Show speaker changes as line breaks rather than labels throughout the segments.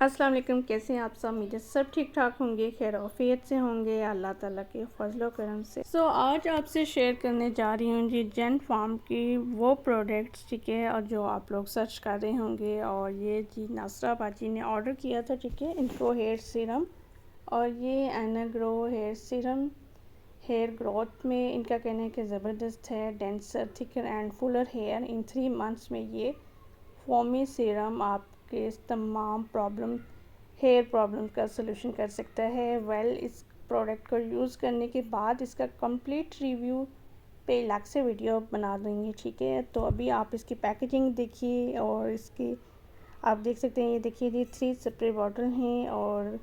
अस्सलाम वालेकुम। कैसे हैं आप सब? मुझे सब ठीक ठाक होंगे, खैर आफियत से होंगे अल्लाह ताला के फजल व करम से। आज आपसे शेयर करने जा रही हूँ जी जेन फार्म की वो प्रोडक्ट्स, ठीक है, और जो आप लोग सर्च कर रहे होंगे। और ये जी नासरा बाजी ने ऑर्डर किया था, ठीक है, इनको हेयर सीरम। और ये Anagro hair serum hair growth में इनका कहना है कि ज़बरदस्त है, denser, thicker and fuller hair in 3 months में ये फोमी सीरम आपके इस तमाम हेयर प्रॉब्लम का सलूशन कर सकता है। इस प्रोडक्ट को यूज़ करने के बाद इसका कंप्लीट रिव्यू पे अलग से वीडियो बना देंगे, ठीक है। तो अभी आप इसकी पैकेजिंग देखिए और इसकी आप देख सकते हैं, ये देखिए जी 3 स्प्रे बॉटल हैं और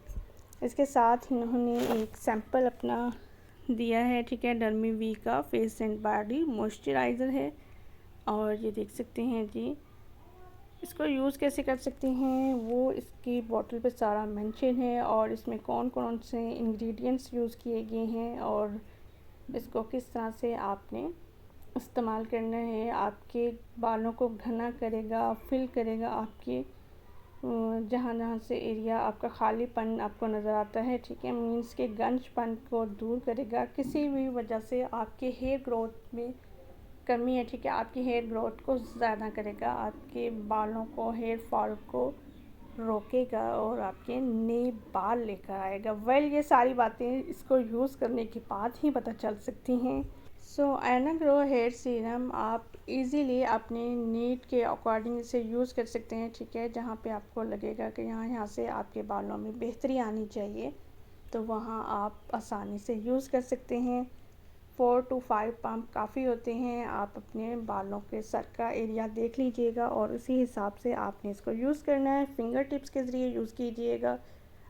इसके साथ इन्होंने एक सैंपल अपना दिया है, ठीक है। डर्मी वी का फेस एंड बॉडी मॉइस्चराइज़र है और ये देख सकते हैं जी इसको यूज़ कैसे कर सकते हैं वो इसकी बॉटल पे सारा मेंशन है और इसमें कौन कौन से इंग्रेडिएंट्स यूज़ किए गए हैं और इसको किस तरह से आपने इस्तेमाल करना है। आपके बालों को घना करेगा, फिल करेगा, आपके जहाँ जहाँ से एरिया आपका खालीपन आपको नज़र आता है, ठीक है, मीन्स के गंजपन को दूर करेगा। किसी भी वजह से आपके हेयर ग्रोथ में कमी है, ठीक है, आपकी हेयर ग्रोथ को ज़्यादा करेगा, आपके बालों को, हेयर फॉल को रोकेगा और आपके नए बाल लेकर आएगा। ये सारी बातें इसको यूज़ करने के बाद ही पता चल सकती हैं। एनाग्रो हेयर सीरम आप इजीली अपने नीड के अकॉर्डिंग इसे यूज़ कर सकते हैं, ठीक है। जहाँ पे आपको लगेगा कि यहाँ से आपके बालों में बेहतरी आनी चाहिए तो वहाँ आप आसानी से यूज़ कर सकते हैं। 4 to 5 पंप काफ़ी होते हैं। आप अपने बालों के सर का एरिया देख लीजिएगा और उसी हिसाब से आपने इसको यूज़ करना है। फिंगर टिप्स के ज़रिए यूज़ कीजिएगा,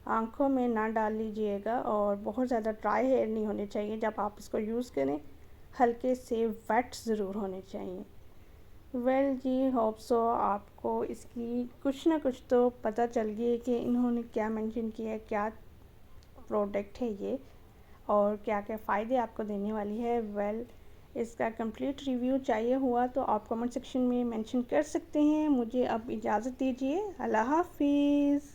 आँखों में ना डाल लीजिएगा और बहुत ज़्यादा ड्राई हेयर नहीं होने चाहिए जब आप इसको यूज़ करें, हल्के से वेट ज़रूर होने चाहिए। जी होप सो आपको इसकी कुछ ना कुछ तो पता चल गई कि इन्होंने क्या मेंशन किया है, क्या प्रोडक्ट है ये और क्या क्या फ़ायदे आपको देने वाली है। इसका कंप्लीट रिव्यू चाहिए हुआ तो आप कमेंट सेक्शन में मेंशन कर सकते हैं। मुझे अब इजाज़त दीजिए। अल्लाह हाफिज़।